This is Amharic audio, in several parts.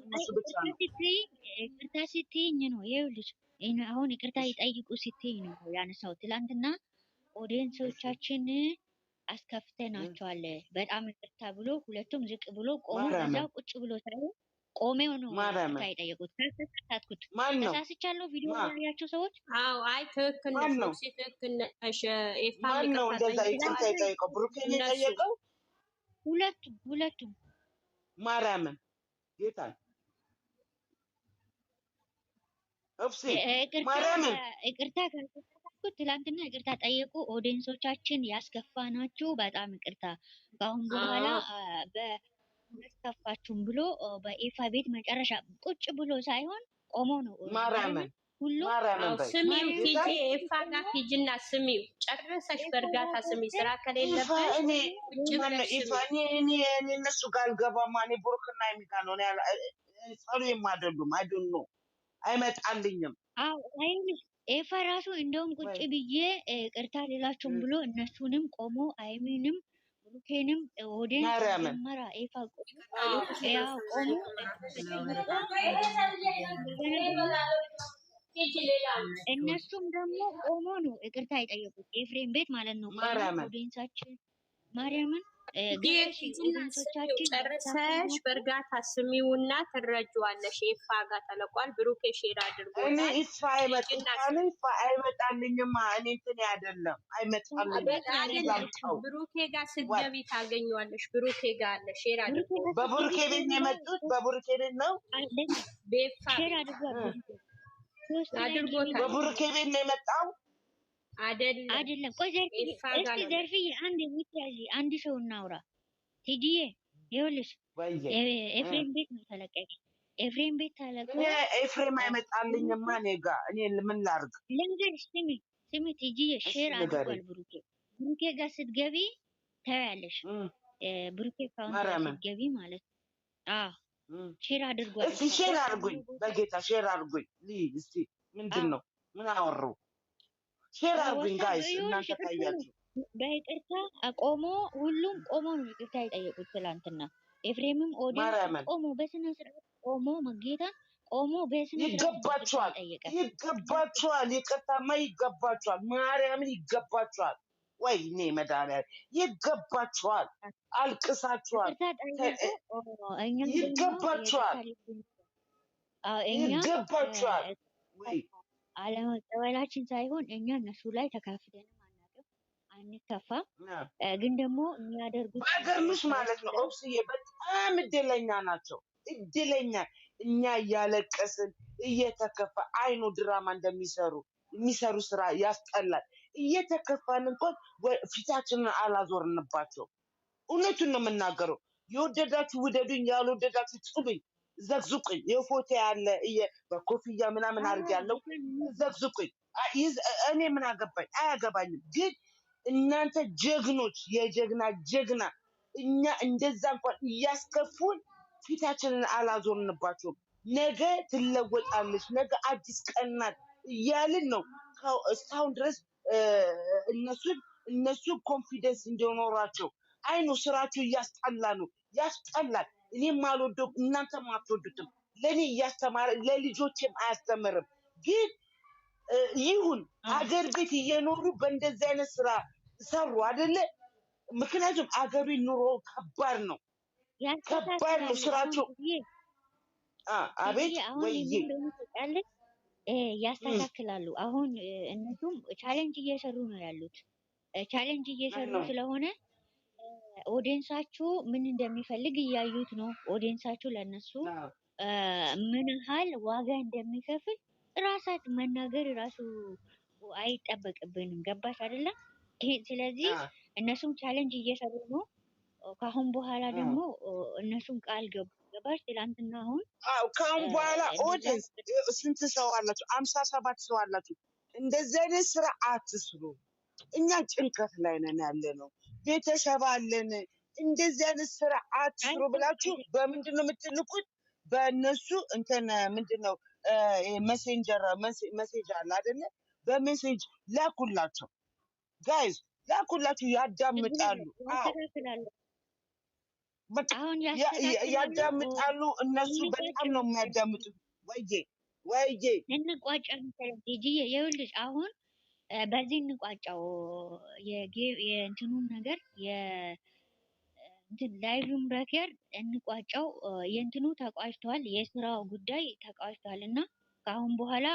እነሱ ብቻ ነው ይቅርታ ስትይኝ ነው ይኸውልሽ አሁን ይቅርታ ይጠይቁ ስትይኝ ነው ያነሳው ትላንትና ኦዲየንሶቻችን አስከፍተናቸዋል በጣም ይቅርታ ብሎ ሁለቱም ዝቅ ብሎ ቆሞ በዛው ቁጭ ብሎ ሳይሆን ቆሜው ነው ይቅርታ ይጠይቁት ተሳሳትኩት ተሳስቻለሁ ቪዲዮ ያያቸው ሰዎች አዎ አይ ትክክል ነው ትክክል ነሽ ማን ነው እንደዛ ይቅርታ ይጠይቀው ብሩኬ ይጠይቀው ሁለቱም ማርያምን ጌታን እፍሲ ማርያምን ይቅርታ ካልተሳሳትኩት ትላንትና ይቅርታ ጠየቁ ኦዲየንሶቻችን ያስከፋናችሁ በጣም ይቅርታ ከአሁን በኋላ በመስከፋችሁም ብሎ በኢፋ ቤት መጨረሻ ቁጭ ብሎ ሳይሆን ቆሞ ነው ማርያምን ሁሉ ስሚው ሂጂ ኢፋ ጋር ሂጂና ስሚው ጨርሰሽ በእርጋታ ስሚ ስራ ከሌለበት እኔ እነሱ ጋር አልገባም እኔ ብሩክና የሚጋ ነው ጸሉ የማደሉም አይዶን ነው አይመጣልኝም አዎ አይልሽ ኤፋ ራሱ እንደውም ቁጭ ብዬ ቅርታ ሌላችሁም ብሎ እነሱንም ቆሞ አይሚንም ብሩኬንም ኦዲየንስ ጀመራ ኤፋ ያው ቆሞ እነሱም ደግሞ ቆሞ ነው ይቅርታ የጠየቁት ኤፍሬም ቤት ማለት ነው ኦዲየንሳችን ማርያምን ጨርሰሽ በእርጋታ ስሚውና ትረጂዋለሽ ኢፋ ጋር ተለቋል ብሩኬ ሼር አድርጎታል እኔ ኢፋ አይመጣልኝማ እኔ እንትን አይደለም አይመጣልኝም ብሩኬ ጋር ስትገቢ ታገኘዋለሽ ብሩኬ ጋር አለ ሼር አድርጎ በብሩኬ ቤት ነው የመጡት በብሩኬ ቤት ነው በኢፋ ሼር አድርጎታል በብሩኬ ቤት ነው የመጣው አይደለም ቆይ ዘርፊ አንድ የሚያዚ አንድ ሰው እናውራ ቲዲዬ ይኸውልሽ ኤፍሬም ቤት ነው ተለቀቀ ኤፍሬም ቤት ተለቀቀ ኤፍሬም አይመጣልኝማ እኔ ጋር እኔ ምን ላድርግ ልንገርሽ ስሚ ቲዲዬ ሼር አድርጓል ብሩኬ ጋር ስትገቢ ታያለሽ ብሩኬ ካውንተር ስትገቢ ማለት ሼር አድርጓል እስቲ ሼር አድርጉኝ በጌታ ሼር አድርጉኝ እስቲ ምንድነው ምን አወሩ ሼር አድርጉኝ ጋይስ እናንተ ታያችሁ በይቅርታ ቆሞ ሁሉም ቆሞ ነው ይቅርታ የጠየቁት ትላንትና ኤፍሬምም ኦዲየንስ ቆሞ በስነ ስርዓት ቆሞ መጌታ ቆሞ በስነ ስርዓት ይገባችኋል ይቅርታማ ይገባችኋል ማርያምን ይገባችኋል ወይኔ መድኃኒዓለም ይገባችኋል አልቅሳችኋል ይገባችኋል ይገባችኋል ወይ አለመቀበላችን ሳይሆን እኛ እነሱ ላይ ተካፍተንም አናውቅም አንከፋ ግን ደግሞ የሚያደርጉት ባገርምሽ ማለት ነው ኦብስዬ በጣም እድለኛ ናቸው እድለኛ እኛ እያለቀስን እየተከፋ አይኑ ድራማ የሚሰሩ ስራ ያስጠላል እየተከፋን እንኳን ፊታችንን አላዞርንባቸው እውነቱን ነው የምናገረው የወደዳችሁ ውደዱኝ ያልወደዳችሁ ጥሉኝ ዘግዝቁኝ የፎቶ ያለ በኮፍያ ምናምን አድርጋለሁ ዘግዝቁኝ እኔ ምን አገባኝ አያገባኝም ግን እናንተ ጀግኖች የጀግና እኛ እንደዛ እንኳን እያስከፉን ፊታችንን አላዞርንባቸውም ነገ ትለወጣለች ነገ አዲስ ቀናት እያልን ነው እስካሁን ድረስ እነሱ ኮንፊደንስ እንዲኖራቸው አይኑ ስራቸው እያስጠላ ነው ያስጠላል እኔም አልወደው እናንተም አትወዱትም ለኔ እያስተማረ ለልጆችም አያስተምርም ግን ይሁን አገር ቤት እየኖሩ በእንደዚህ አይነት ስራ ሰሩ አይደለ ምክንያቱም አገሩ ኑሮ ከባድ ነው ስራቸው አቤት ወይ ያስተካክላሉ አሁን እነሱም ቻሌንጅ እየሰሩ ነው ያሉት ቻሌንጅ እየሰሩ ስለሆነ ኦዲየንሳችሁ ምን እንደሚፈልግ እያዩት ነው ኦዲየንሳችሁ ለነሱ ምን ያህል ዋጋ እንደሚከፍል ራሳት መናገር ራሱ አይጠበቅብንም ገባሽ አይደለም ስለዚህ እነሱም ቻሌንጅ እየሰሩ ነው ካሁን በኋላ ደግሞ እነሱም ቃል ገቡ ገባሽ ትላንትና አሁን ካሁን በኋላ ኦዲየንስ ስንት ሰው አላችሁ 57 ሰው አላችሁ እንደዚህ አይነት ስራ አትስሩ እኛ ጭንቀት ላይ ነን ያለነው ቤተሰብ አለን እንደዚህ አይነት ስራ አትስሩ ብላችሁ በምንድነው የምትልኩት በእነሱ እንትን ምንድነው ሜሴጅ አለ አይደለ በሜሴጅ ላኩላቸው ጋይስ ላኩላችሁ ያዳምጣሉ በቃ አሁን ያስተካክላሉ። ያዳምጣሉ። እነሱ በጣም ነው የሚያዳምጡት። ወይዬ እንቋጫ መሰለኝ ቲጂዬ። ይኸውልሽ አሁን በዚህ እንቋጫው የእንትኑን ነገር እንትን ላይቭም ሬከርድ እንቋጫው። የእንትኑ ተቋጭቷል፣ የስራው ጉዳይ ተቋጭቷል እና ከአሁን በኋላ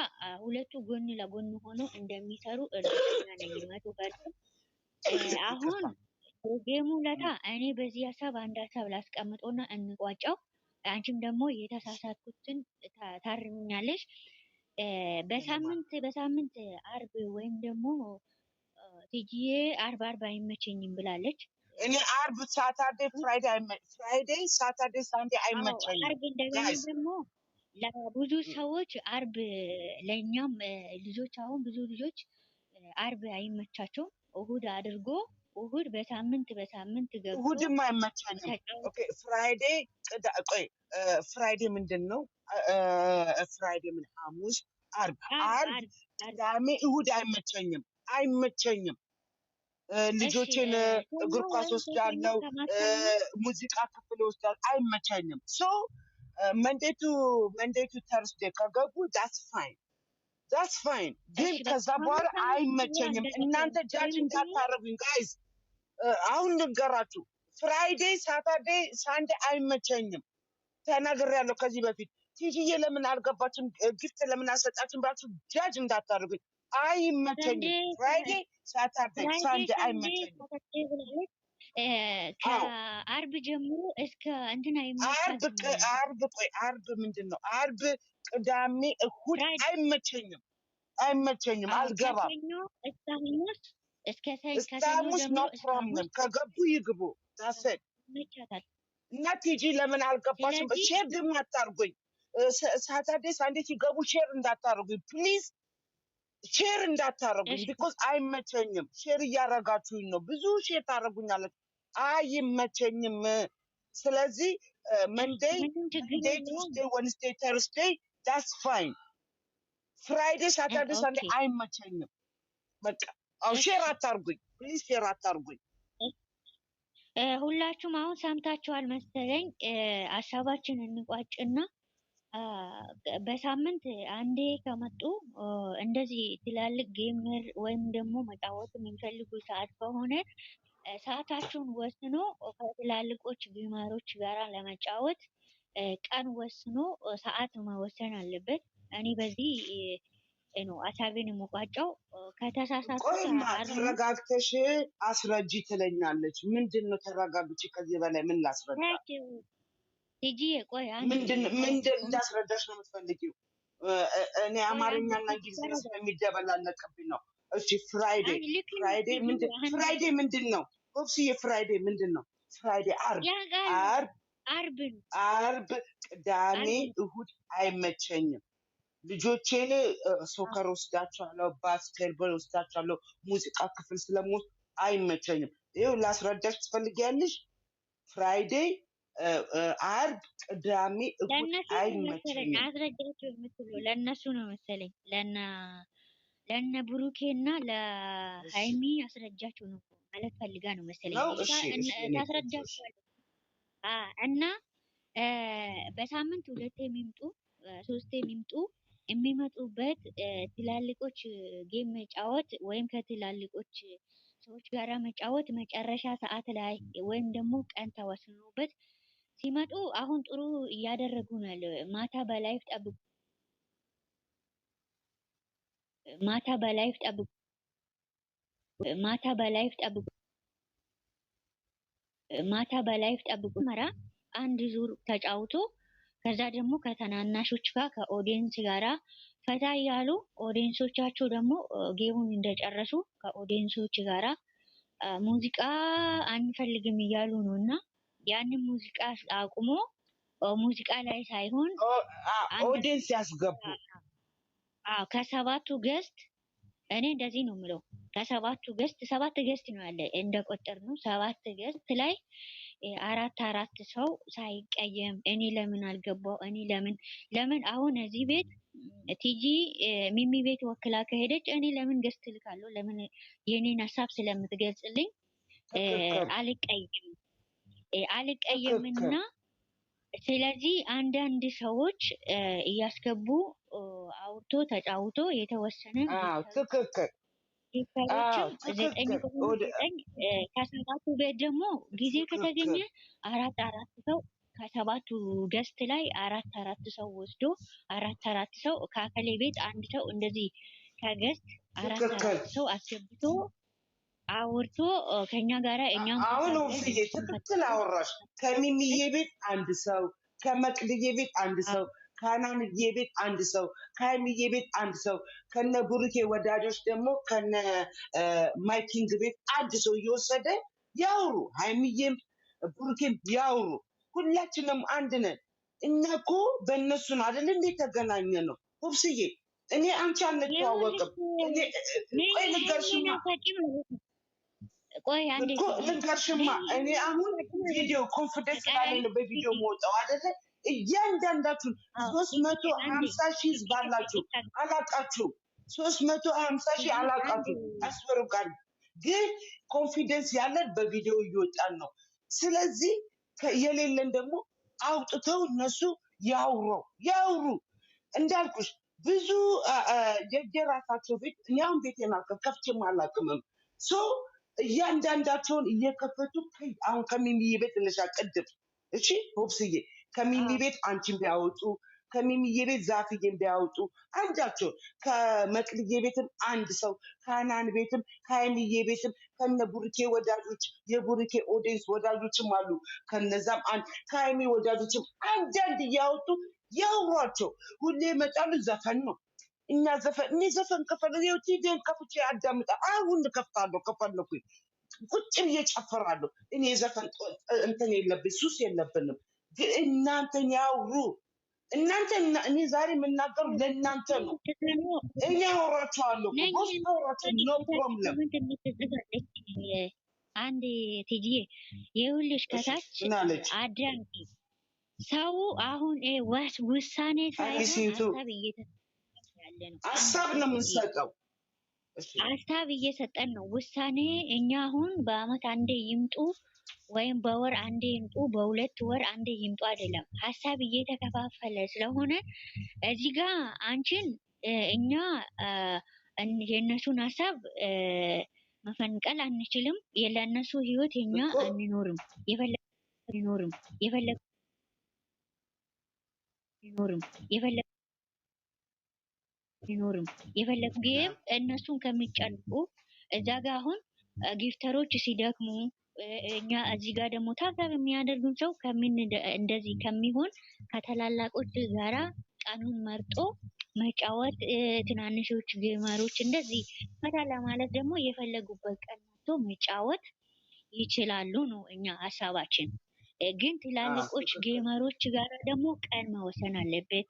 ሁለቱ ጎን ለጎን ሆነው እንደሚሰሩ እርግጠኛ ነኝ 100%። አሁን ጌሙ ለታ እኔ በዚህ ሀሳብ አንድ ሀሳብ ላስቀምጦና እንቋጫው። አንቺም ደግሞ የተሳሳትኩትን ታርምኛለሽ። በሳምንት አርብ ወይም ደግሞ ቲጂዬ አርብ አይመቸኝም ብላለች። እኔ አርብ ሳተርዴ ፍራይዴ ሳተርዴ ሳንዴ አይመቸኝም። አርብ እንደገና ደግሞ ለብዙ ሰዎች አርብ ለእኛም ልጆች አሁን ብዙ ልጆች አርብ አይመቻቸውም። እሁድ አድርጎ እሁድ በሳምንት ገብቶ እሁድም አይመቸኝም። ኦኬ ፍራይዴ ፍራይዴ ምንድን ነው? ፍራይዴ ምን ሐሙስ፣ አርብ፣ ቅዳሜ፣ እሁድ አይመቸኝም። ልጆችን እግር ኳስ ወስዳለሁ፣ ሙዚቃ ክፍል ወስዳለሁ፣ አይመቸኝም። ሶ መንዴቱ ተርስዴ ከገቡ ዳትስ ፋይን። ግን ከዛ በኋላ አይመቸኝም። እናንተ ጃጅ እንዳታረጉኝ ጋይዝ። አሁን ልንገራችሁ፣ ፍራይዴ ሳተርዴ ሳንዴ አይመቸኝም። ተናግሬያለሁ ከዚህ በፊት። ቲጂዬ ለምን አልገባችም? ጊፍት ለምን አልሰጣችም? ብላችሁ ጃጅ እንዳታረጉኝ። አይመቸኝም። ፍራይዴ ሳተርዴ ሳንዴ አይመቸኝም። ከአርብ ጀምሮ እስከ እንትን አይመቸኝም። አርብ ምንድን ነው? አርብ፣ ቅዳሜ፣ እሁድ አይመቸኝም። አልገባም። እስከ ሐሙስ ነው ፕሮብለም። ከገቡ ይግቡ። ታሰብ እና ቲጂ ለምን አልገባሽም? ሼር ደግሞ አታርጉኝ። ሳተርዴ ሳንዴ ሲገቡ ሼር እንዳታርጉኝ ፕሊዝ። ሼር እንዳታረጉኝ ቢኮዝ አይመቸኝም። ሼር እያረጋችሁኝ ነው። ብዙ ሼር ታረጉኛለች። አይመቸኝም። ስለዚህ መንዴይ፣ ቱስዴይ፣ ወንስዴይ፣ ተርስዴይ ዳትስ ፋይን። ፍራይዴ፣ ሳተርዴ፣ ሳንዴ አይመቸኝም። በቃ ሼር አታርጉኝ ፕሊዝ፣ ሼር አታርጉኝ። ሁላችሁም አሁን ሰምታችኋል መሰለኝ። ሀሳባችን እንቋጭና በሳምንት አንዴ ከመጡ እንደዚህ ትላልቅ ጌመር ወይም ደግሞ መጫወት የሚፈልጉ ሰዓት ከሆነ ሰዓታችሁን ወስኖ ከትላልቆች ጌመሮች ጋር ለመጫወት ቀን ወስኖ ሰዓት መወሰን አለበት። እኔ በዚህ ነው ሀሳቤን የምቋጨው። ከተሳሳቱ ተረጋግተሽ አስረጂ ትለኛለች። ምንድን ነው ተረጋግቼ ከዚህ በላይ ምን ላስረዳ? ቲጂ ቆይ ምንድን እንዳስረዳሽ ነው የምትፈልጊው? እኔ አማርኛና እንግሊዝኛ ስለሚደበላለቅብኝ ነው። እሺ ፍራይዴ ምንድን ነው? ሆፕስዬ ፍራይዴ ምንድን ነው? ፍራይዴ አርብ፣ ቅዳሜ፣ እሁድ አይመቸኝም። ልጆቼን ሶከር ወስዳቸዋለሁ፣ ባስኬትቦል ወስዳቸዋለሁ፣ ሙዚቃ ክፍል ስለምወስድ አይመቸኝም። ይኸው ላስረዳሽ ትፈልጊያለሽ? ፍራይዴ፣ አርብ፣ ቅዳሜ፣ እሁድ አይመቸኝም። አስረዳቸው የምትለው ለእነሱ ነው መሰለኝ። ለእነ ብሩኬ እና ለሀይሚ አስረጃቸው ነው ማለት ፈልጋ ነው መሰለኝ። ታስረዳቸዋለች እና በሳምንት 2 የሚምጡ 3 የሚምጡ የሚመጡበት ትላልቆች ጌም መጫወት ወይም ከትላልቆች ሰዎች ጋር መጫወት መጨረሻ ሰዓት ላይ ወይም ደግሞ ቀን ተወስኖበት ሲመጡ አሁን ጥሩ እያደረጉ ነው ያለው። ማታ በላይፍ ጠብቁ። መራ አንድ ዙር ተጫውቶ ከዛ ደግሞ ከተናናሾች ጋር ከኦዲየንስ ጋራ ፈታ እያሉ ኦዲየንሶቻቸው ደግሞ ጌሙን እንደጨረሱ ከኦዲየንሶች ጋራ ሙዚቃ አንፈልግም እያሉ ነው እና ያንን ሙዚቃ አቁሞ ሙዚቃ ላይ ሳይሆን ኦዲየንስ ያስገቡ። ከሰባቱ ገስት እኔ እንደዚህ ነው የምለው። ከሰባቱ ገስት 7 ገስት ነው ያለ እንደቆጠር ነው። 7 ገስት ላይ 4 ሰው ሳይቀየም እኔ ለምን አልገባው እኔ ለምን አሁን እዚህ ቤት ቲጂ ሚሚ ቤት ወክላ ከሄደች እኔ ለምን ገስት ልካለሁ? ለምን የኔን ሀሳብ ስለምትገልጽልኝ አልቀይም። አልቀየምና ስለዚህ አንዳንድ ሰዎች እያስገቡ አውርቶ ተጫውቶ የተወሰነ ትክክል ጊፍተሮችም 9 ከሆኑ 9 ከሰባቱ ቤት ደግሞ ጊዜ ከተገኘ አራት ሰው ከሰባቱ ገስት ላይ አራት ሰው ወስዶ አራት ሰው ከአከሌ ቤት አንድ ሰው እንደዚህ ከገስት አራት ሰው አስገብቶ አውርቶ ከኛ ጋራ እኛም አሁን ወፍዬ ትክክል አወራሽ። ከሚሚዬ ቤት አንድ ሰው፣ ከመቅድዬ ቤት አንድ ሰው፣ ከናንዬ ቤት አንድ ሰው፣ ከሀይሚዬ ቤት አንድ ሰው፣ ከነ ቡሩኬ ወዳጆች ደግሞ ከነ ማይኪንግ ቤት አንድ ሰው እየወሰደ ያውሩ። ሀይሚዬም ቡሩኬም ያውሩ። ሁላችንም አንድ ነን። እኛ እኮ በእነሱ ነው አይደል እንዴ ተገናኘ ነው። ሁብስዬ እኔ አንቺ አንተዋወቅም። ቆይ ልንገርሽማ እኮ ልንገርሽማ እኔ አሁን ቪዲዮ ኮንፊደንስ ስላለኝ ነው በቪዲዮ መውጣው አይደለ? እያንዳንዳችሁን 350 ሺህ ህዝብ አላችሁ፣ አላቃችሁ 350 ሺህ አላቃችሁ። አስወርጋል ግን ኮንፊደንስ ያለን በቪዲዮ እየወጣን ነው። ስለዚህ የሌለን ደግሞ አውጥተው እነሱ ያውሩ። እንዳልኩሽ ብዙ የየራሳቸው ቤት እኔ አሁን ቤቴን ከፍቼም አላቅምም። እያንዳንዳቸውን እየከፈቱ አሁን ከሚሚዬ ቤት እንሻ ቅድም እሺ ሆብስዬ ከሚሚ ቤት አንቺን ቢያወጡ ከሚሚዬ ቤት ዛፍዬን ቢያወጡ አንዳቸው ከመቅልዬ ቤትም አንድ ሰው ከናን ቤትም ከሀይሚዬ ቤትም ከነ ቡሩኬ ወዳጆች የቡሩኬ ኦዲየንስ ወዳጆችም አሉ። ከነዛም አንድ ከሀይሚ ወዳጆችም አንዳንድ እያወጡ ያውሯቸው። ሁሌ ይመጣሉ። ዘፈን ነው እኛ እኔ ዘፈን ከፈለኩ ቲቪን ከፍቼ አዳምጣ አሁን ከፍታለሁ። ከፈለኩኝ ቁጭ ብዬ ጨፍራለሁ። እኔ ዘፈን እንትን የለብኝ ሱስ የለብንም። ግን እናንተን ያውሩ። እኔ ዛሬ የምናገሩ ለእናንተ ነው። እኔ አወራቸዋለሁ። ኖ ፕሮብለም። አንድ ትጂዬ ይኸውልሽ ከታች አዳምጪ። ሰው አሁን ውሳኔ ሳይሆን ሀሳብ ነው የምንሰጠው። ሀሳብ እየሰጠን ነው። ውሳኔ እኛ አሁን በአመት አንዴ ይምጡ ወይም በወር አንዴ ይምጡ፣ በሁለት ወር አንዴ ይምጡ አይደለም። ሀሳብ እየተከፋፈለ ስለሆነ እዚህ ጋር አንቺን እኛ የእነሱን ሀሳብ መፈንቀል አንችልም። ለእነሱ ህይወት እኛ አንኖርም። የፈለጉ ግን እነሱን ከሚጨንቁ እዛ ጋር አሁን ጊፍተሮች ሲደክሙ እኛ እዚህ ጋር ደግሞ ታዛብ የሚያደርጉን ሰው እንደዚህ ከሚሆን ከታላላቆች ጋራ ቀኑን መርጦ መጫወት ትናንሾች ጌመሮች እንደዚህ ፈታ ለማለት ደግሞ የፈለጉበት ቀን መጥቶ መጫወት ይችላሉ ነው እኛ ሀሳባችን። ግን ትላልቆች ጌመሮች ጋር ደግሞ ቀን መወሰን አለበት፣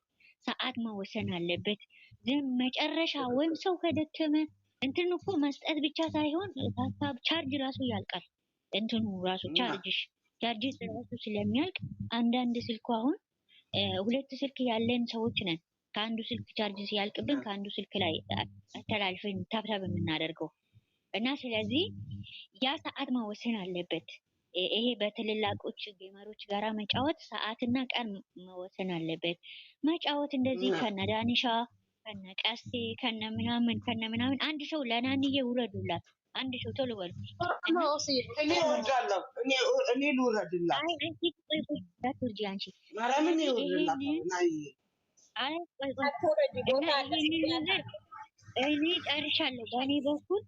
ሰዓት መወሰን አለበት። ግን መጨረሻ ወይም ሰው ከደከመ እንትን እኮ መስጠት ብቻ ሳይሆን ሀሳብ ቻርጅ ራሱ ያልቃል። እንትኑ ራሱ ቻርጅ ራሱ ስለሚያልቅ አንዳንድ ስልኩ አሁን 2 ስልክ ያለን ሰዎች ነን። ከአንዱ ስልክ ቻርጅ ሲያልቅብን ከአንዱ ስልክ ላይ አስተላልፈን ታብታብ የምናደርገው እና ስለዚህ ያ ሰዓት መወሰን አለበት። ይሄ በትልላቆች ጌመሮች ጋራ መጫወት ሰዓትና ቀን መወሰን አለበት። መጫወት እንደዚህ ከነ ዳኒሻ ከነ ቀስቴ ከነ ምናምን አንድ ሰው ለናንዬ ውረዱላት። አንድ ሰው ቶሎ በሉ። እኔ ወርዳለሁ። እኔ ልውረድላት። አንቺ ማርያምን ይውርድላት። እኔ ጨርሻለሁ። በእኔ በኩል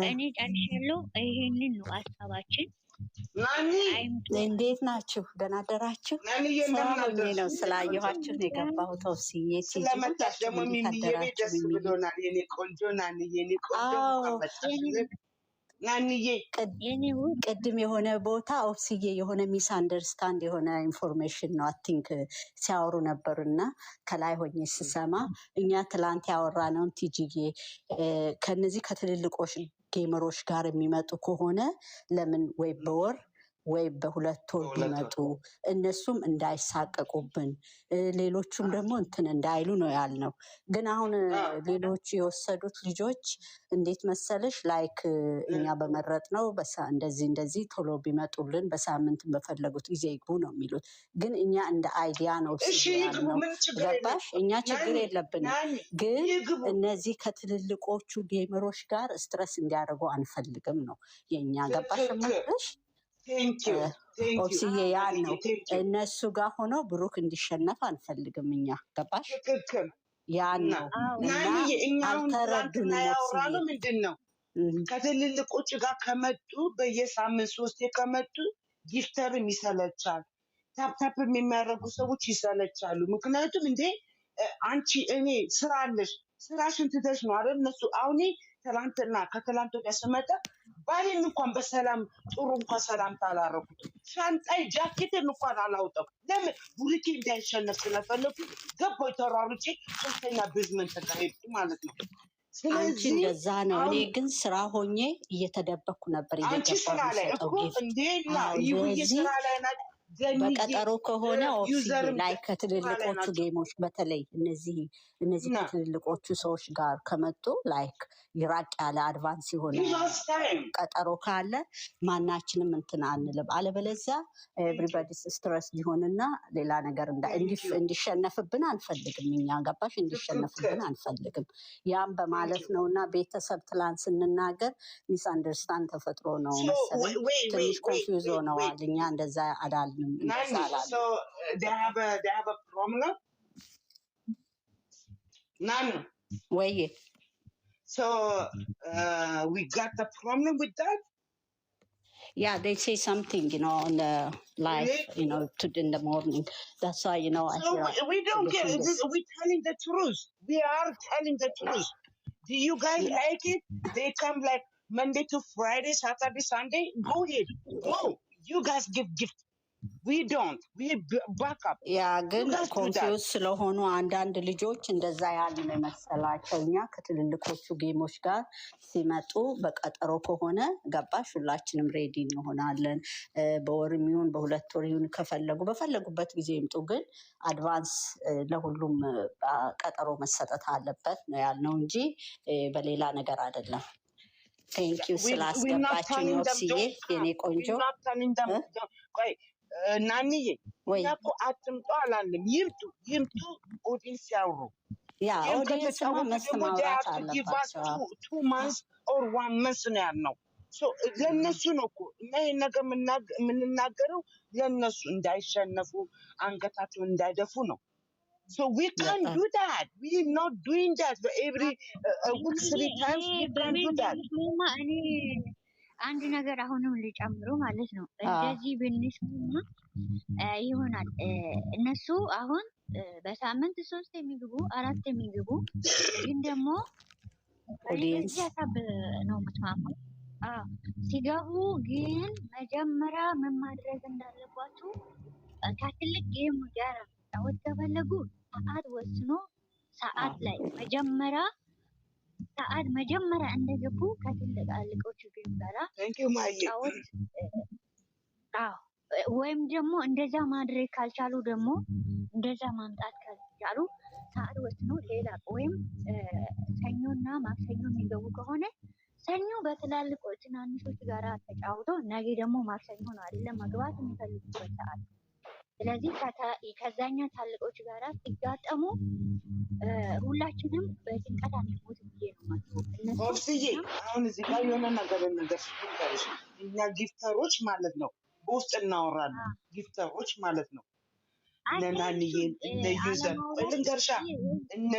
እኔ ጨርሻለሁ። ይሄንን ነው ሀሳባችን። እንዴት ናችሁ? ደህና አደራችሁ? ስራ ሆኜ ነው ስላየኋችሁ ነው የገባሁት። ወስዬ ስለመጣሽ ደግሞ ሚሚዬ ደስ ብሎናል። የኔ ቆንጆ ናንዬ፣ የኔ ቆንጆ ናንዬ። ቅድም የሆነ ቦታ ኦብስዬ የሆነ ሚስ አንደርስታንድ የሆነ ኢንፎርሜሽን ነው አቲንክ ሲያወሩ ነበሩ እና ከላይ ሆኜ ስሰማ እኛ ትላንት ያወራነውን ቲጂዬ ከነዚህ ከትልልቆች ጌመሮች ጋር የሚመጡ ከሆነ ለምን ወይ በወር ወይ በሁለት ወር ቢመጡ እነሱም እንዳይሳቀቁብን ሌሎቹም ደግሞ እንትን እንዳይሉ ነው ያልነው። ግን አሁን ሌሎች የወሰዱት ልጆች እንዴት መሰለሽ ላይክ እኛ በመረጥ ነው እንደዚህ ቶሎ ቢመጡልን በሳምንት በፈለጉት ጊዜ ይግቡ ነው የሚሉት። ግን እኛ እንደ አይዲያ ነው ያልነው። ገባሽ? እኛ ችግር የለብንም። ግን እነዚህ ከትልልቆቹ ጌመሮች ጋር ስትረስ እንዲያደርጉ አንፈልግም ነው የእኛ። ገባሽ የምልሽ? ኦብስዬ ያን ነው እነሱ ጋር ሆነው ብሩክ እንዲሸነፍ አንፈልግም እኛ። ገባሽ? ያን ነው እና አልተረዱንም። ያወራነው ምንድን ነው? ከትልልቆች ጋር ከመጡ በየሳምንት 3 ከመጡ ጊፍተርም ይሰለቻል፣ ታፕታፕ የሚያደርጉ ሰዎች ይሰለቻሉ። ምክንያቱም እንዴ አንቺ እኔ ስራ አለሽ፣ ስራሽን ትተሽ ነው አይደል? እነሱ አሁን ትላንትና ከትላንት ወዲያ ስመጣ ባሌን እንኳን በሰላም ጥሩ እንኳን ሰላምታ አላደረኩትም። ሻንጣይ ጃኬትን እንኳን አላውጣም። ለምን? ቡሪኬ እንዳይሸነፍ ስለፈለኩ ገባሁ ተሯሩጬ 3ኛ ቤዝመንት ተቀመጥኩ ማለት ነው። አንቺ እንደዛ ነው። እኔ ግን ስራ ሆኜ እየተደበኩ ነበር። አንቺ ስራ ላይ እኮ እንዴ ይሁን ስራ ላይ ናት። በቀጠሮ ከሆነ ኦፊስ ላይ ከትልልቆቹ ጌሞች በተለይ እነዚህ ከትልልቆቹ ሰዎች ጋር ከመጡ ላይክ ይራቅ ያለ አድቫንስ የሆነ ቀጠሮ ካለ ማናችንም እንትን አንልም። አለበለዚያ ኤቭሪባዲ ስትረስ ሊሆንና ሌላ ነገር እንዲሸነፍብን አንፈልግም እኛ። ገባሽ? እንዲሸነፍብን አንፈልግም። ያም በማለት ነው። እና ቤተሰብ ትላንት ስንናገር ሚስ አንደርስታንድ ተፈጥሮ ነው መሰለኝ ትንሽ ኮንፊውዝ ሆነዋል። እኛ እንደዛ አላልንም። So they have a problem. None. Way. So we got the problem with that. Yeah, they say something, on the live, in the morning. That's why, So we don't get it. We're telling the truth. We are telling the truth. Do you guys like it? They come like Monday to Friday, Saturday, Sunday. Go ahead. Go. You guys give gifts. We don't. We back up. ያ ግን ኮንፊውዝ ስለሆኑ አንዳንድ ልጆች እንደዛ ያልን መሰላቸው። እኛ ከትልልቆቹ ጌሞች ጋር ሲመጡ በቀጠሮ ከሆነ ገባሽ ሁላችንም ሬዲ እንሆናለን። በወርም ይሁን በሁለት ወር ይሁን ከፈለጉ በፈለጉበት ጊዜ ይምጡ። ግን አድቫንስ ለሁሉም ቀጠሮ መሰጠት አለበት ነው ያልነው እንጂ በሌላ ነገር አይደለም። ቴንክ ዩ ስላስገባችኝ ኦብስዬ የኔ ቆንጆ። ናንዬ እኛ እኮ አትምጡ አላለም። ይምጡ ኦዲንስ ያውሩ። ያ ኦዲንስ ማውራት አለባቸው። 2 months or 1 month ነው ያልነው። ለእነሱ ነው እኮ እና ይህን ነገር የምንናገረው ለእነሱ እንዳይሸነፉ አንገታቸውን እንዳይደፉ ነው። So we can't do that. We're not doing that for every week 3 times. We can't do that. አንድ ነገር አሁንም ልጨምሩ ማለት ነው። እንደዚህ ብንስማ ይሆናል። እነሱ አሁን በሳምንት 3 የሚግቡ 4 የሚግቡ ግን ደግሞ በዚህ ሀሳብ ነው የምትማማው። ሲገቡ ግን መጀመሪያ ምን ማድረግ እንዳለባችሁ ከትልቅ ጌም ጋር መጫወት ከፈለጉ ሰዓት ወስኖ ሰዓት ላይ መጀመሪያ እንደገቡ ከትልልቆቹ ጌም ጋር መጫወት። ወይም ደግሞ እንደዛ ማድረግ ካልቻሉ ደግሞ እንደዛ ማምጣት ካልቻሉ ሰዓት ወስኖ ሌላ ወይም ሰኞና ማክሰኞ የሚገቡ ከሆነ ሰኞ በትላልቆች ትናንሾች ጋር ተጫውቶ ነገ ደግሞ ማክሰኞ ነው አይደለም መግባት የሚፈልጉበት ሰዓት። ስለዚህ ከዛኛ ታልቆች ጋር ሲጋጠሙ ሁላችንም በጭንቀት አንሞት ብዬ ነው ማለት ነው። ኦብስዬ አሁን እዚህ ጋር የሆነ ነገር እኛ ጊፍተሮች ማለት ነው በውስጥ እናወራለን። ጊፍተሮች ማለት ነው ለናንዬን እነ ዩዘር ልንገርሻ እነ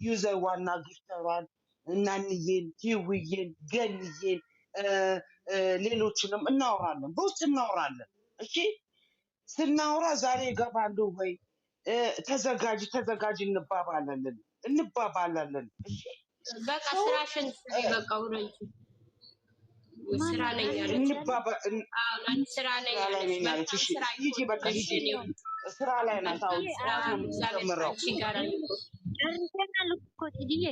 ዩዘር ዋና ጊፍተሯን እናንዬን ሂውዬን ገንዬን ሌሎችንም እናወራለን፣ በውስጥ እናወራለን። እሺ ስናወራ ዛሬ ይገባሉ ወይ ተዘጋጅ እንባባላለን። እሺ በቃ ስራሽን በቃው ነው ስራ ላይ ያለች ስራ ላይ ያለች ይጂ በቃ ይጂ ስራ ላይ ናት። አሁን ጀምረው ጨርሰናል እኮ ትዲዬ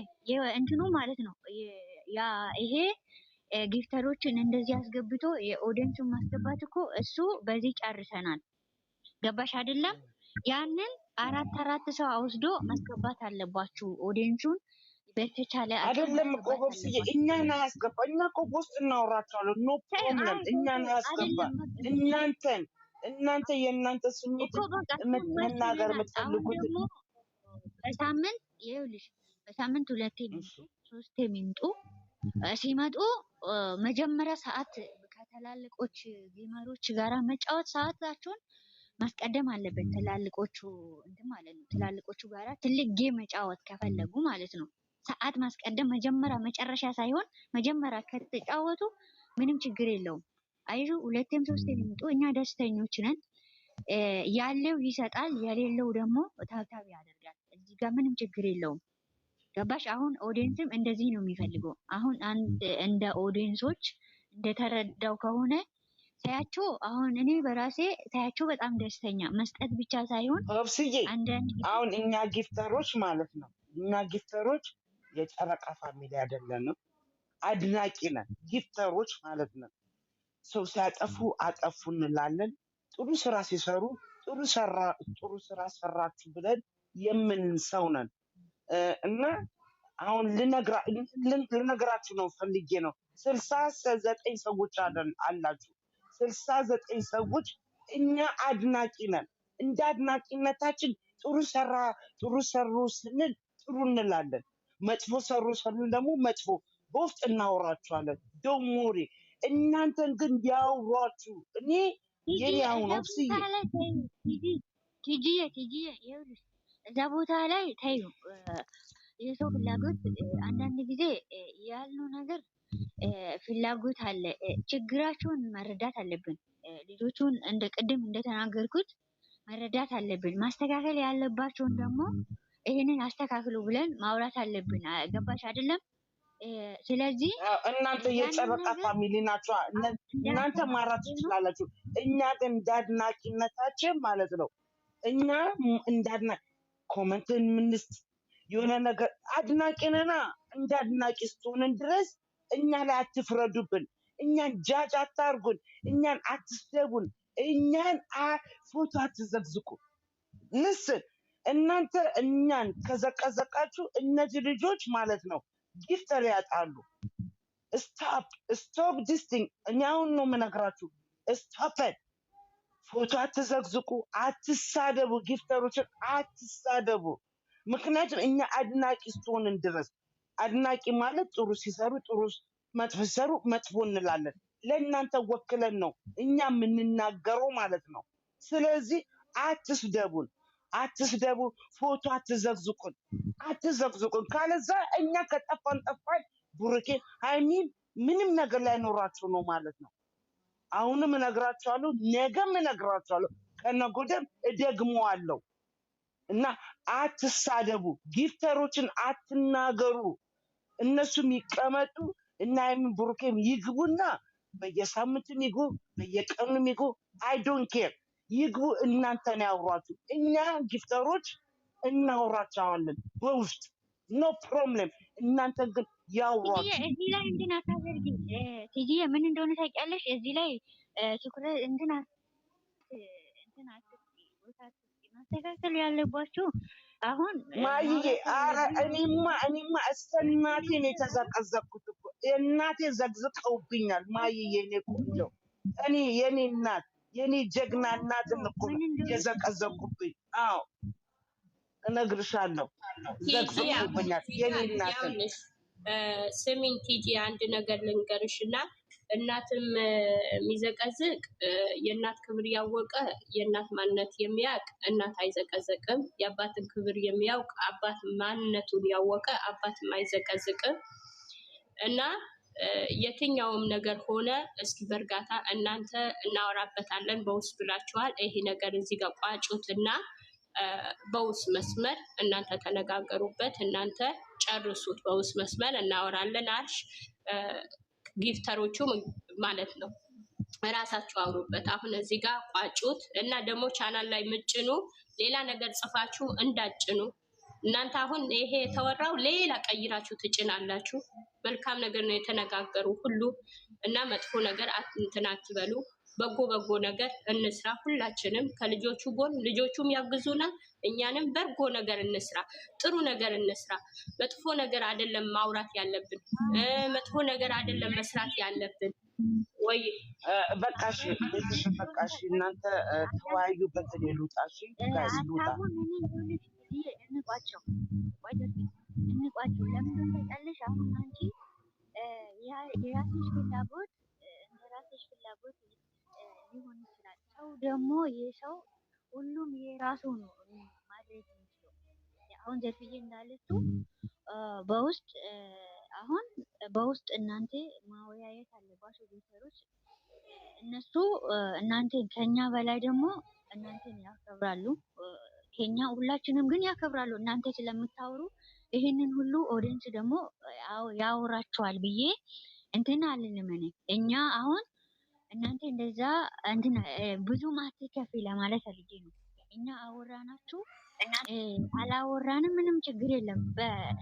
እንትኑ ማለት ነው። ያ ይሄ ጊፍተሮችን እንደዚህ አስገብቶ የኦዲየንሱን ማስገባት እኮ እሱ በዚህ ጨርሰናል። ገባሽ አይደለም? ያንን አራት ሰው አውስዶ ማስገባት አለባችሁ። ኦዲየንሱን በተቻለ አቅም አይደለም እኮ ማስገባት ቦስዬ አለባችሁ። እኛን አያስገባ። እኛ እኮ በውስጥ እናወራቸዋለን። ኖ ፕሮብለም። እኛን አያስገባ። እናንተ የእናንተ ስሜት እኮ በቃ መናገር አሁን የምትፈልጉት ደግሞ በሳምንት ይኸውልሽ፣ በሳምንት 2 የሚምጡ 3 የሚምጡ ሲመጡ መጀመሪያ ሰዓት ከትላልቆች ጌመሮች ጋራ መጫወት ሰዓታቸውን ማስቀደም አለበት። ትላልቆቹ እንትን ማለት ነው። ትላልቆቹ ጋራ ትልቅ ጌም መጫወት ከፈለጉ ማለት ነው ሰዓት ማስቀደም መጀመሪያ መጨረሻ ሳይሆን መጀመሪያ ከተጫወቱ ምንም ችግር የለውም። አይዙ 2 3 የሚመጡ እኛ ደስተኞች ነን። ያለው ይሰጣል፣ የሌለው ደግሞ ታብታብ ያደርጋል። እዚህ ጋር ምንም ችግር የለውም። ገባሽ? አሁን ኦዲየንስም እንደዚህ ነው የሚፈልገው። አሁን እንደ ኦዲየንሶች እንደተረዳው ከሆነ ታያቸው። አሁን እኔ በራሴ ታያቸው በጣም ደስተኛ መስጠት ብቻ ሳይሆን ኦብስዬ አንዳንድ አሁን እኛ ጊፍተሮች ማለት ነው የጨረቃ ፋሚሊ አይደለንም፣ አድናቂ ነን። ጊፍተሮች ማለት ነው ሰው ሲያጠፉ አጠፉ እንላለን። ጥሩ ስራ ሲሰሩ ጥሩ ስራ ሰራችሁ ብለን ሰው ነን። እና አሁን ልነግራችሁ ነው ፈልጌ ነው 69 ሰዎች አላችሁ። 69 ሰዎች እኛ አድናቂ ነን። እንደ አድናቂነታችን ጥሩ ሰሩ ስንል ጥሩ እንላለን። መጥፎ ሰሩ ስንል ደግሞ መጥፎ በውስጥ እናወራችኋለን። ዶሞሪ እናንተን ግን ያውሯችሁ። እኔ የኔ አሁን ቲጂዬ ይኸውልሽ እዛ ቦታ ላይ ታዩ የሰው ፍላጎት አንዳንድ ጊዜ ያልነው ነገር ፍላጎት አለ። ችግራቸውን መረዳት አለብን። ልጆቹን እንደ ቅድም እንደተናገርኩት መረዳት አለብን። ማስተካከል ያለባቸውን ደግሞ ይሄንን አስተካክሉ ብለን ማውራት አለብን። ገባሽ አይደለም? ስለዚህ እናንተ የጨረቃ ፋሚሊ ናችሁ። እናንተ ማራት ትችላላችሁ። እኛ ግን እንዳድናቂነታችን ማለት ነው እኛ እንዳድናቂ ኮመንትን ምንስት የሆነ ነገር አድናቂ ነና እንደ አድናቂ ስትሆንን ድረስ እኛ ላይ አትፍረዱብን። እኛን ጃጅ አታርጉን። እኛን አትስደቡን። እኛን ፎቶ አትዘግዝቁ። ልስን እናንተ እኛን ከዘቀዘቃችሁ እነዚህ ልጆች ማለት ነው ጊፍተር ያጣሉ። ስቶፕ ዲስ ቲንግ። እኔ አሁን ነው የምነግራችሁ። ስቶፕ ፎቶ አትዘግዝቁ፣ አትሳደቡ፣ ጊፍተሮችን አትሳደቡ። ምክንያቱም እኛ አድናቂ ስትሆንን ድረስ አድናቂ ማለት ጥሩ ሲሰሩ ጥሩ፣ መጥፎ ሲሰሩ መጥፎ እንላለን። ለእናንተ ወክለን ነው እኛ የምንናገረው ማለት ነው። ስለዚህ አትስደቡን፣ አትስደቡ፣ ፎቶ አትዘግዝቁን። ካለዛ እኛ ከጠፋን ቡርኬ ሃይሚን ምንም ነገር ላይኖራቸው ነው ማለት ነው። አሁንም እነግራቸዋለሁ፣ ነገም እነግራቸዋለሁ፣ ከነገ ወዲያም እደግመዋለሁ። እና አትሳደቡ፣ ጊፍተሮችን አትናገሩ። እነሱም ይቀመጡ እና ሃይሚን ቡርኬም ይግቡና በየሳምንቱም ይግቡ በየቀኑም ይግቡ፣ አይ ዶንት ኬር ይግቡ። እናንተን ያውሯችሁ፣ እኛ ጊፍተሮች እናውራቸዋለን በውስጥ ኖ ፕሮብሌም። እናንተ ግን ያውሯችሁ። እዚህ ላይ እንትን አታደርጊ ቲጂዬ፣ ምን እንደሆነ ታውቂያለሽ? እዚህ ላይ ትኩረት እንትን ማስተካከል ያለባችሁ አሁን ማይዬ። ኧረ እኔማ እስከ እናቴ ነው የተዘቀዘቅኩት እኮ። እናቴ ዘግዝቀውብኛል ማይዬ። እኔ ቆንጆ የኔ እናት የኔ ጀግና እናትን እኮ የዘቀዘቁብኝ። አዎ እነግርሻለሁ፣ ዘግዝቀውብኛል የኔ እናትን። ስሚኝ ቲጂ፣ አንድ ነገር ልንገርሽ እና እናትም የሚዘቀዝቅ የእናት ክብር ያወቀ የእናት ማንነት የሚያውቅ እናት አይዘቀዘቅም። የአባትን ክብር የሚያውቅ አባት ማንነቱን ያወቀ አባትም አይዘቀዝቅም። እና የትኛውም ነገር ሆነ እስኪ በእርጋታ እናንተ እናወራበታለን በውስጥ ብላችኋል። ይሄ ነገር እዚህ ጋር ቋጩትና በውስጥ መስመር እናንተ ተነጋገሩበት፣ እናንተ ጨርሱት። በውስጥ መስመር እናወራለን አልሽ። ጊፍተሮቹ ማለት ነው እራሳችሁ አውሩበት። አሁን እዚህ ጋር ቋጩት እና ደግሞ ቻናል ላይ ምጭኑ ሌላ ነገር ጽፋችሁ እንዳጭኑ እናንተ አሁን ይሄ የተወራው ሌላ ቀይራችሁ ትጭናላችሁ። መልካም ነገር ነው የተነጋገሩ ሁሉ እና መጥፎ ነገር እንትን አትበሉ። በጎ ነገር እንስራ። ሁላችንም ከልጆቹ ጎን ልጆቹም ያግዙናል፣ እኛንም በጎ ነገር እንስራ፣ ጥሩ ነገር እንስራ። መጥፎ ነገር አይደለም ማውራት ያለብን፣ መጥፎ ነገር አይደለም መስራት ያለብን። ወይ በቃሽ ቤተሰብ በቃሽ፣ እናንተ ተወያዩበት። እኔ ልውጣ። እሺ ጋይስ ልውጣ። እንቋቸው ለምን ታውቂያለሽ? አሁን አንቺ የራስሽ ፍላጎት እንደ ራስሽ ፍላጎት ሊሆን ይችላል። ሰው ደግሞ የሰው ሁሉም የራሱ ነው ማድረግ የሚችለው። አሁን ዘርፍዬ እንዳለችው በውስጥ አሁን በውስጥ እናንተ ማወያየት አለባቸው ቤተሰቦች። እነሱ እናንተን ከኛ በላይ ደግሞ እናንተን ያከብራሉ። ከኛ ሁላችንም ግን ያከብራሉ እናንተ ስለምታወሩ። ይሄንን ሁሉ ኦዲየንስ ደግሞ ያወራቸዋል ብዬ እንትን አልልም እኔ። እኛ አሁን እናንተ እንደዛ እንትን ብዙ ማትከፊ ለማለት ፈልጌ ነው። እኛ አወራናችሁ አላወራንም ምንም ችግር የለም፣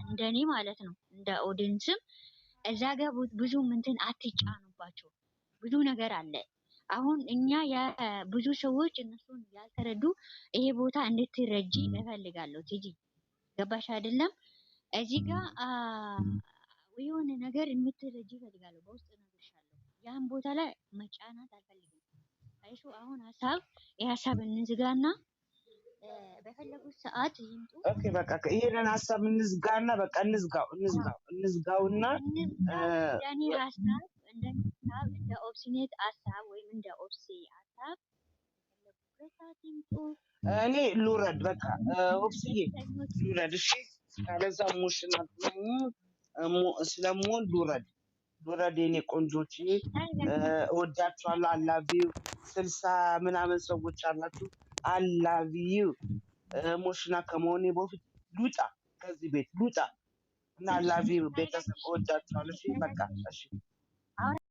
እንደኔ ማለት ነው። እንደ ኦዲየንስም እዛ ጋር ብዙ እንትን አትጫኑባቸው። ብዙ ነገር አለ። አሁን እኛ ብዙ ሰዎች እነሱን ያልተረዱ ይሄ ቦታ እንድትረጂ እፈልጋለሁ። ቲጂ ገባሽ አይደለም? እዚህ ጋር የሆነ ነገር የምትረጂ እፈልጋለሁ። በውስጥ እነግርሻለሁ። ያን ቦታ ላይ መጫናት አልፈልግም። አይሹ አሁን የሀሳብ እንዝጋና በፈለጉት ሰዓት ይምጡ። ኦኬ በቃ ይሄንን ሀሳብ እንዝጋና በቃ እንዝጋውና እንደኔ ሀሳብ እንደ ኦፕሲኔት ሀሳብ ወይም እንደ ኦፕሲ ሀሳብ በፈለጉት ሰዓት ይምጡ። እኔ ልውረድ በቃ ኦፕሲዬ ልውረድ። እሺ ካለዛ ሙሽና ስለምሆን ልውረድ የኔ ቆንጆች፣ እወዳችኋለሁ። አላቪው 60 ምናምን ሰዎች አላችሁ። አላቪው ሙሽና ከመሆኔ በፊት ልውጣ፣ ከዚህ ቤት ልውጣ እና አላቪው ቤተሰብ እወዳችኋለሁ። እሺ በቃ እሺ።